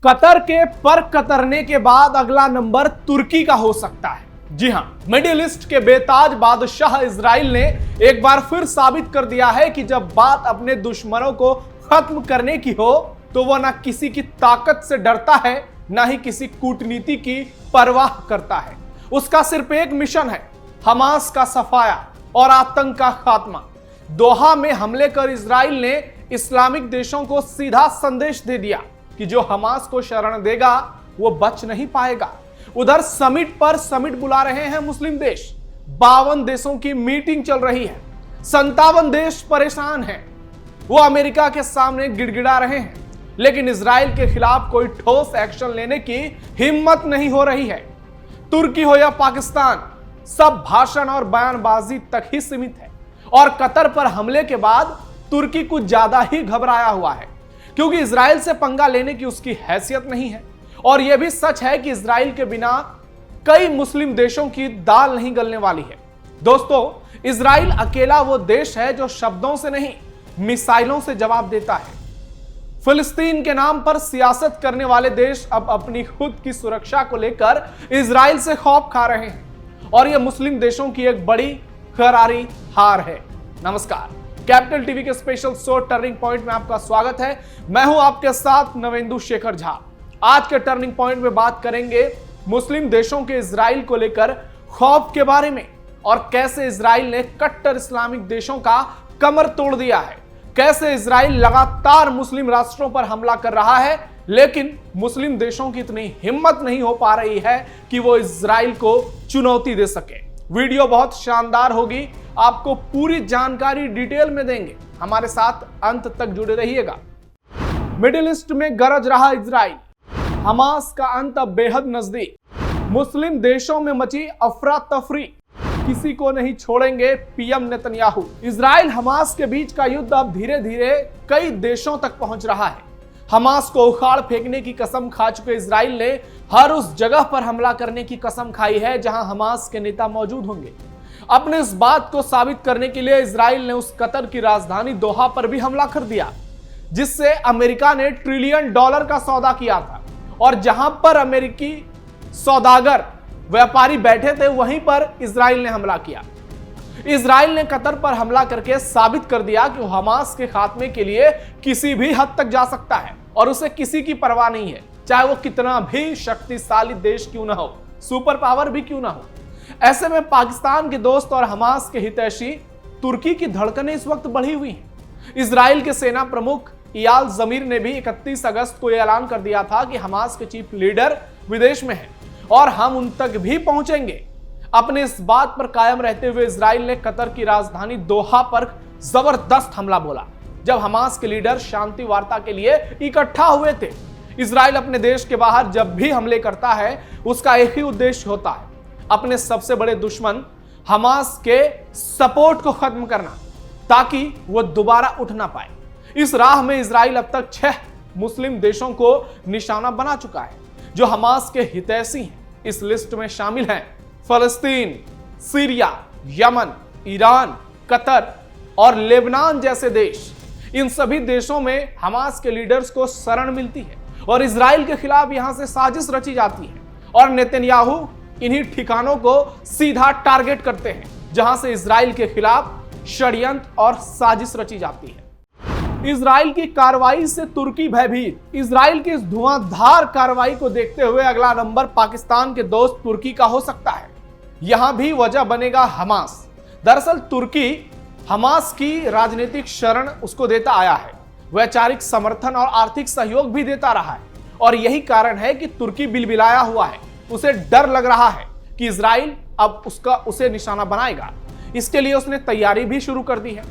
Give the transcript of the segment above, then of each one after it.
Qatar के पर कतरने के बाद अगला नंबर तुर्की का हो सकता है। जी हां, मिडिल ईस्ट के बेताज बादशाह इजराइल ने एक बार फिर साबित कर दिया है कि जब बात अपने दुश्मनों को खत्म करने की हो तो वह ना किसी की ताकत से डरता है, ना ही किसी कूटनीति की परवाह करता है। उसका सिर्फ एक मिशन है, हमास का सफाया और आतंक का खात्मा। दोहा में हमले कर इजराइल ने इस्लामिक देशों को सीधा संदेश दे दिया कि जो हमास को शरण देगा वो बच नहीं पाएगा। उधर समिट पर समिट बुला रहे हैं मुस्लिम देश, 52 देशों की मीटिंग चल रही है, 57 देश परेशान हैं, वो अमेरिका के सामने गिड़गिड़ा रहे हैं, लेकिन इजराइल के खिलाफ कोई ठोस एक्शन लेने की हिम्मत नहीं हो रही है। तुर्की हो या पाकिस्तान, सब भाषण और बयानबाजी तक ही सीमित है। और कतर पर हमले के बाद तुर्की कुछ ज्यादा ही घबराया हुआ है, क्योंकि इजराइल से पंगा लेने की उसकी हैसियत नहीं है। और यह भी सच है कि इजराइल के बिना कई मुस्लिम देशों की दाल नहीं गलने वाली है। दोस्तों, इजराइल अकेला वो देश है जो शब्दों से नहीं, मिसाइलों से जवाब देता है। फिलिस्तीन के नाम पर सियासत करने वाले देश अब अपनी खुद की सुरक्षा को लेकर इजराइल से खौफ खा रहे हैं, और यह मुस्लिम देशों की एक बड़ी करारी हार है। नमस्कार, कैपिटल टीवी के स्पेशल शो टर्निंग पॉइंट में आपका स्वागत है। मैं हूं आपके साथ नवेंदु शेखर झा। आज के टर्निंग पॉइंट में बात करेंगे मुस्लिम देशों के इजराइल को लेकर खौफ के बारे में, और कैसे इजराइल ने कट्टर इस्लामिक देशों का कमर तोड़ दिया है, कैसे इजराइल लगातार मुस्लिम राष्ट्रों पर हमला कर रहा है, लेकिन मुस्लिम देशों की इतनी हिम्मत नहीं हो पा रही है कि वो इजराइल को चुनौती दे सके। वीडियो बहुत शानदार होगी, आपको पूरी जानकारी डिटेल में देंगे, हमारे साथ अंत तक जुड़े रहिएगा। मिडिल ईस्ट में गरज रहा इजराइल, हमास का अंत अब बेहद नजदीक, मुस्लिम देशों में मची अफरा तफरी, किसी को नहीं छोड़ेंगे पीएम नेतन्याहू। इजराइल हमास के बीच का युद्ध अब धीरे धीरे कई देशों तक पहुंच रहा है। हमास को उखाड़ फेंकने की कसम खा चुके इजराइल ने हर उस जगह पर हमला करने की कसम खाई है जहां हमास के नेता मौजूद होंगे। अपने इस बात को साबित करने के लिए इजराइल ने उस कतर की राजधानी दोहा पर भी हमला कर दिया, जिससे अमेरिका ने $1 ट्रिलियन का सौदा किया था, और जहां पर अमेरिकी सौदागर व्यापारी बैठे थे वहीं पर इजराइल ने हमला किया। इजराइल ने कतर पर हमला करके साबित कर दिया कि वो हमास के खात्मे के लिए किसी भी हद तक जा सकता है, और उसे किसी की परवाह नहीं है, चाहे वो कितना भी शक्तिशाली देश क्यों ना हो, सुपर पावर भी क्यों ना हो। ऐसे में पाकिस्तान के दोस्त और हमास के हितैषी तुर्की की धड़कनें इस वक्त बढ़ी हुई हैं। इजराइल के सेना प्रमुख इयाल जमीर ने भी 31 अगस्त को यह ऐलान कर दिया था कि हमास के चीफ लीडर विदेश में हैं और हम उन तक भी पहुंचेंगे। अपने इस बात पर कायम रहते हुए इजराइल ने कतर की राजधानी दोहा पर जबरदस्त हमला बोला, जब हमास के लीडर शांति वार्ता के लिए इकट्ठा हुए थे। इजराइल अपने देश के बाहर जब भी हमले करता है उसका एक ही उद्देश्य होता है, अपने सबसे बड़े दुश्मन हमास के सपोर्ट को खत्म करना, ताकि वो दोबारा उठ ना पाए। इस राह में इजराइल अब तक 6 मुस्लिम देशों को निशाना बना चुका है जो हमास के हितैषी हैं। इस लिस्ट में शामिल हैं फिलिस्तीन, सीरिया, यमन, ईरान, कतर और लेबनान जैसे देश। इन सभी देशों में हमास के लीडर्स को शरण मिलती है और इजराइल के खिलाफ यहां से साजिश रची जाती है, और नेतन्याहू इन्हीं ठिकानों को सीधा टारगेट करते हैं जहां से इजराइल के खिलाफ षड्यंत्र और साजिश रची जाती है। इजराइल की कार्रवाई से तुर्की भयभीत। इजराइल की इस धुआंधार कार्रवाई को देखते हुए अगला नंबर पाकिस्तान के दोस्त तुर्की का हो सकता है। यहां भी वजह बनेगा हमास। दरअसल तुर्की हमास की राजनीतिक शरण उसको देता आया है, वैचारिक समर्थन और आर्थिक सहयोग भी देता रहा है, और यही कारण है कि तुर्की बिलबिलाया हुआ है। उसे डर लग रहा है कि इजराइल अब उसे निशाना बनाएगा। इसके लिए उसने तैयारी भी शुरू कर दी है।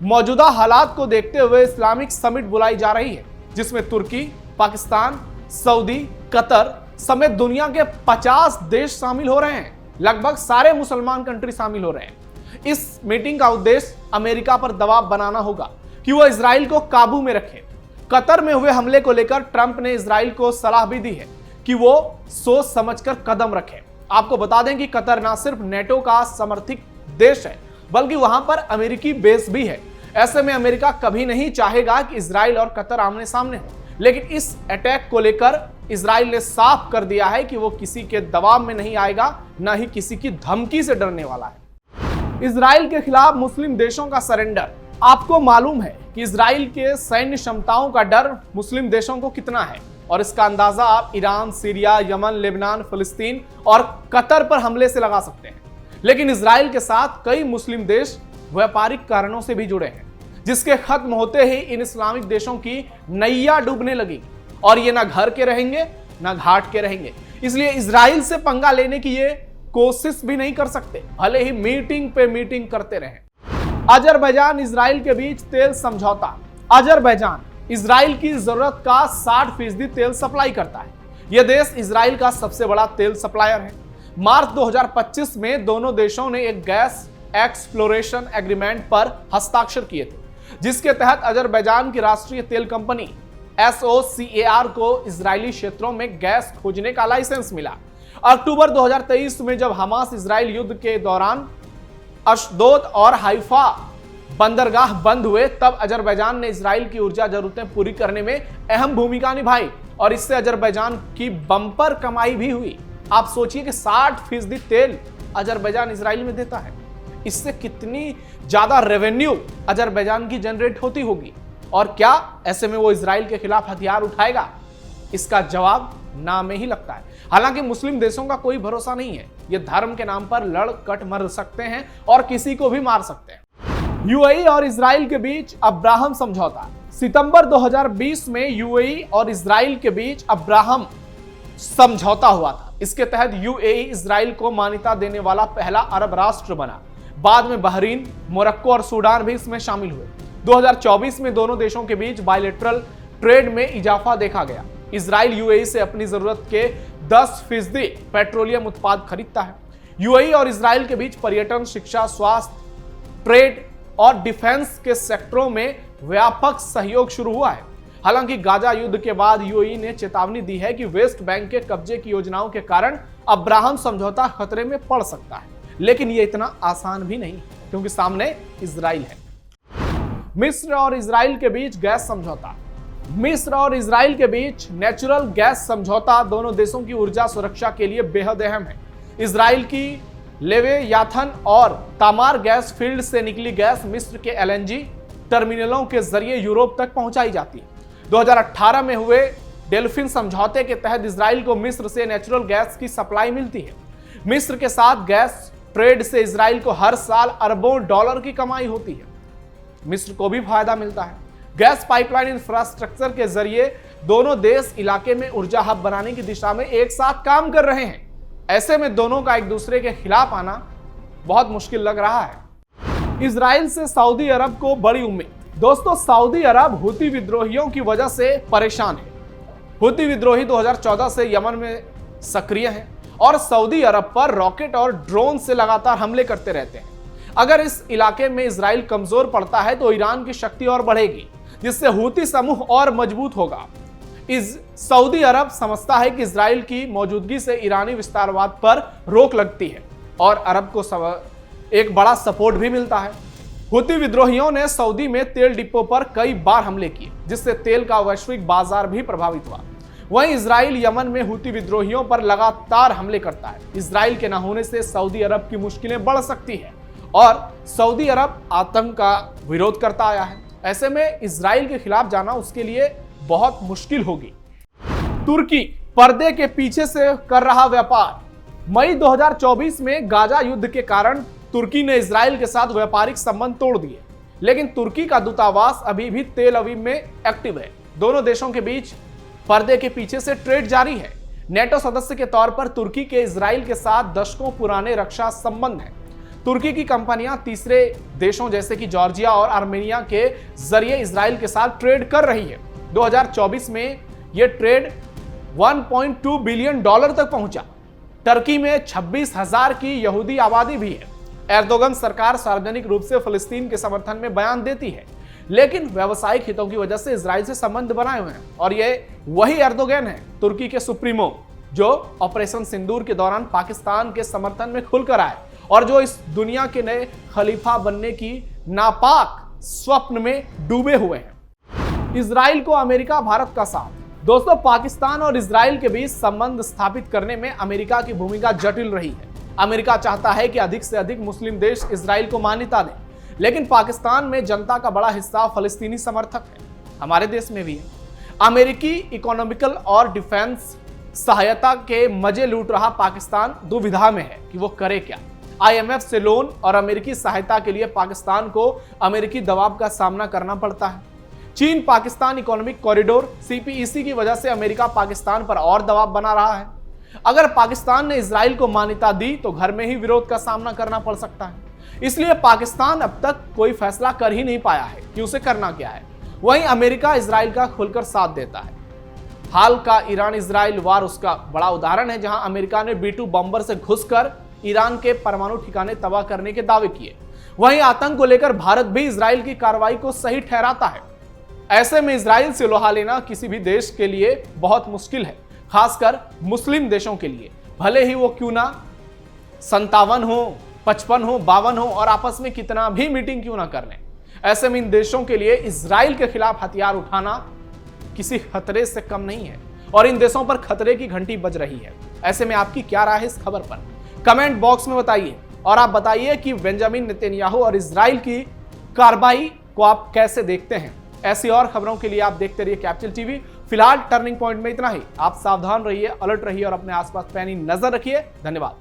मौजूदा हालात को देखते हुए इस्लामिक समिट बुलाई जा रही है, जिसमें तुर्की, पाकिस्तान, सऊदी, कतर समेत दुनिया के 50 देश शामिल हो रहे हैं। लगभग सारे मुसलमान कंट्री शामिल हो रहे हैं। इस मीटिंग का उद्देश्य अमेरिका पर दबाव बनाना होगा कि वह इजराइल को काबू में रखे। कतर में हुए हमले को लेकर ट्रंप ने इजराइल को सलाह भी दी है कि वो सोच समझकर कदम रखे। आपको बता दें कि कतर न सिर्फ नेटो का समर्थित देश है, बल्कि वहां पर अमेरिकी बेस भी है। ऐसे में अमेरिका कभी नहीं चाहेगा कि इजराइल और कतर आमने सामने हो, लेकिन इस अटैक को लेकर इजराइल ने साफ कर दिया है कि वो किसी के दबाव में नहीं आएगा, ना ही किसी की धमकी से डरने वाला है। इजराइल के खिलाफ मुस्लिम देशों का सरेंडर। आपको मालूम है कि इजराइल के सैन्य क्षमताओं का डर मुस्लिम देशों को कितना है, और इसका अंदाजा आप ईरान, सीरिया, यमन, लेबनान, फिलिस्तीन और कतर पर हमले से लगा सकते हैं। लेकिन इजराइल के साथ कई मुस्लिम देश व्यापारिक कारणों से भी जुड़े हैं, जिसके खत्म होते ही इन इस्लामिक देशों की नैया डूबने लगी और ये ना घर के रहेंगे ना घाट के रहेंगे। इसलिए इजराइल से पंगा लेने की ये कोशिश भी नहीं कर सकते, भले ही मीटिंग पे मीटिंग करते रहें। अजरबैजान इजराइल के बीच तेल समझौता। अजरबैजान इजराइल की जरूरत का 60% तेल सप्लाई करता है। यह देश इजराइल का सबसे बड़ा तेल सप्लायर है। मार्च 2025 में दोनों देशों ने एक गैस एक्सप्लोरेशन एग्रीमेंट पर हस्ताक्षर किए थे, जिसके तहत अजरबैजान की राष्ट्रीय तेल कंपनी SOCAR को इजरायली क्षेत्रों में गैस खोजने का लाइसेंस मिला। अक्टूबर 2023 में जब हमास इजराइल युद्ध के दौरान अशदोद और हाइफा बंदरगाह बंद हुए, तब अजरबैजान ने इजराइल की ऊर्जा जरूरतें पूरी करने में अहम भूमिका निभाई और इससे अजरबैजान की बम्पर कमाई भी हुई। आप सोचिए कि 60% तेल अजरबैजान इजराइल में देता है, इससे कितनी ज्यादा रेवेन्यू अजरबैजान की जनरेट होती होगी, और क्या ऐसे में वो इजराइल के खिलाफ हथियार उठाएगा? इसका जवाब ना में ही लगता है। हालांकि मुस्लिम देशों का कोई भरोसा नहीं है, ये धर्म के नाम पर लड़ कट मर सकते हैं और किसी को भी मार सकते हैं। यूएई और इजराइल के बीच अब्राहम समझौता। सितंबर 2020 में यूएई और इजराइल के बीच अब्राहम समझौता हुआ था। इसके तहत यूएई इजराइल को मान्यता देने वाला पहला अरब राष्ट्र बना। बाद में बहरीन, मोरक्को और सूडान भी इसमें शामिल हुए। 2024 में दोनों देशों के बीच बायलैटरल ट्रेड में इजाफा देखा गया। इजराइल यूएई से अपनी जरूरत के 10% पेट्रोलियम उत्पाद खरीदता है। यूएई और इजराइल के बीच पर्यटन, शिक्षा, स्वास्थ्य, ट्रेड और डिफेंस के सेक्टरों में व्यापक सहयोग शुरू हुआ है। हालांकि गाजा युद्ध के बाद यूएई ने चेतावनी दी है कि वेस्ट बैंक के कब्जे की योजनाओं के कारण अब्राहम समझौता खतरे में पड़ सकता है। लेकिन यह इतना आसान भी नहीं, क्योंकि सामने इजराइल है। मिस्र और इजराइल के बीच गैस समझौता। मिस्र और इजराइल के बीच नेचुरल गैस समझौता दोनों देशों की ऊर्जा सुरक्षा के लिए बेहद अहम है। इजराइल की लेवेयाथन और तामार गैस फील्ड से निकली गैस मिस्र के LNG टर्मिनलों के जरिए यूरोप तक पहुंचाई जाती है। 2018 में हुए डेल्फिन समझौते के तहत इजराइल को मिस्र से नेचुरल गैस की सप्लाई मिलती है। मिस्र के साथ गैस ट्रेड से इजराइल को हर साल अरबों डॉलर की कमाई होती है। मिस्र को भी फायदा मिलता है। गैस पाइपलाइन इंफ्रास्ट्रक्चर के जरिए दोनों देश इलाके में ऊर्जा हब बनाने की दिशा में एक साथ काम कर रहे हैं। ऐसे में दोनों का एक दूसरे के खिलाफ आना बहुत मुश्किल लग रहा है। इजराइल से सऊदी अरब को बड़ी उम्मीद। दोस्तों, सऊदी अरब हुती विद्रोहियों की वजह से परेशान है। हुती विद्रोही 2014 से यमन में सक्रिय हैं और सऊदी अरब पर रॉकेट और ड्रोन से लगातार हमले करते रहते हैं। अगर इस इलाके में इजराइल कमजोर पड़ता है तो ईरान की शक्ति और बढ़ेगी, जिससे हुती समूह और मजबूत होगा। सऊदी अरब समझता है कि इजराइल की मौजूदगी से ईरानी विस्तारवाद पर रोक लगती है और अरब को एक बड़ा सपोर्ट भी मिलता है। हुती विद्रोहियों ने सऊदी में तेल डिपो पर कई बार हमले किए, जिससे तेल का वैश्विक बाजार भी प्रभावित हुआ। वहीं इजराइल यमन में हुती विद्रोहियों पर लगातार हमले करता है। इजराइल के न होने से सऊदी अरब की मुश्किलें बढ़ सकती है और सऊदी अरब आतंक का विरोध करता आया है। ऐसे में इजराइल के खिलाफ जाना उसके लिए बहुत मुश्किल होगी। तुर्की पर्दे के पीछे से कर रहा व्यापार। मई 2024 में गाजा युद्ध के कारण तुर्की ने इजराइल के साथ व्यापारिक संबंध तोड़ दिए, लेकिन तुर्की का दूतावास अभी भी तेल अवीव में एक्टिव है। दोनों देशों के बीच पर्दे के पीछे से ट्रेड जारी है। नेटो सदस्य के तौर पर तुर्की के इजराइल के साथ दशकों पुराने रक्षा संबंध हैं। तुर्की की कंपनियां तीसरे देशों जैसे कि जॉर्जिया और आर्मेनिया के जरिए इजराइल के साथ ट्रेड कर रही है। 2024 में यह ट्रेड 1.2 बिलियन डॉलर तक पहुंचा। टर्की में 26,000 की यहूदी आबादी भी है। एर्दोगन सरकार सार्वजनिक रूप से फिलिस्तीन के समर्थन में बयान देती है, लेकिन व्यावसायिक हितों की वजह से इजराइल से संबंध बनाए हुए हैं। और ये वही एर्दोगन है, तुर्की के सुप्रीमो, जो ऑपरेशन सिंदूर के दौरान पाकिस्तान के समर्थन में खुलकर आए और जो इस दुनिया के नए खलीफा बनने की नापाक स्वप्न में डूबे हुए हैं। इजराइल को अमेरिका भारत का साथ। दोस्तों, पाकिस्तान और इजराइल के बीच संबंध स्थापित करने में अमेरिका की भूमिका जटिल रही है। अमेरिका चाहता है कि अधिक से अधिक मुस्लिम देश इजराइल को मान्यता दें, लेकिन पाकिस्तान में जनता का बड़ा हिस्सा फलस्तीनी समर्थक है। हमारे देश में भी है। अमेरिकी इकोनॉमिकल और डिफेंस सहायता के मजे लूट रहा पाकिस्तान दुविधा में है कि वो करे क्या। IMF से लोन और अमेरिकी सहायता के लिए पाकिस्तान को अमेरिकी दबाव का सामना करना पड़ता है। चीन पाकिस्तान इकोनॉमिक कॉरिडोर CPEC की वजह से अमेरिका पाकिस्तान पर और दबाव बना रहा है। अगर पाकिस्तान ने इजराइल को मान्यता दी तो घर में ही विरोध का सामना करना पड़ सकता है। इसलिए पाकिस्तान अब तक कोई फैसला कर ही नहीं पाया है कि उसे करना क्या है। वहीं अमेरिका इजराइल का खुलकर साथ देता है। हाल का ईरान इजराइल वार उसका बड़ा उदाहरण है, जहां अमेरिका ने B-2 बम्बर से घुसकर ईरान के परमाणु ठिकाने तबाह करने के दावे किए। वहीं आतंक को लेकर भारत भी इजराइल की कार्रवाई को सही ठहराता है। ऐसे में इजराइल से लोहा लेना किसी भी देश के लिए बहुत मुश्किल है, खासकर मुस्लिम देशों के लिए। भले ही वो क्यों ना 57 हो, 55 हो, 52 हो और आपस में कितना भी मीटिंग क्यों ना कर लें। ऐसे में इन देशों के लिए इजराइल के खिलाफ हथियार उठाना किसी खतरे से कम नहीं है और इन देशों पर खतरे की घंटी बज रही है। ऐसे में आपकी क्या राय है इस खबर पर? कमेंट बॉक्स में बताइए और आप बताइए कि बेंजामिन नेतन्याहू और इजराइल की कार्रवाई को आप कैसे देखते हैं। ऐसी और खबरों के लिए आप देखते रहिए कैपिटल टीवी। फिलहाल टर्निंग पॉइंट में इतना ही। आप सावधान रहिए, अलर्ट रहिए और अपने आसपास पैनी नजर रखिए। धन्यवाद।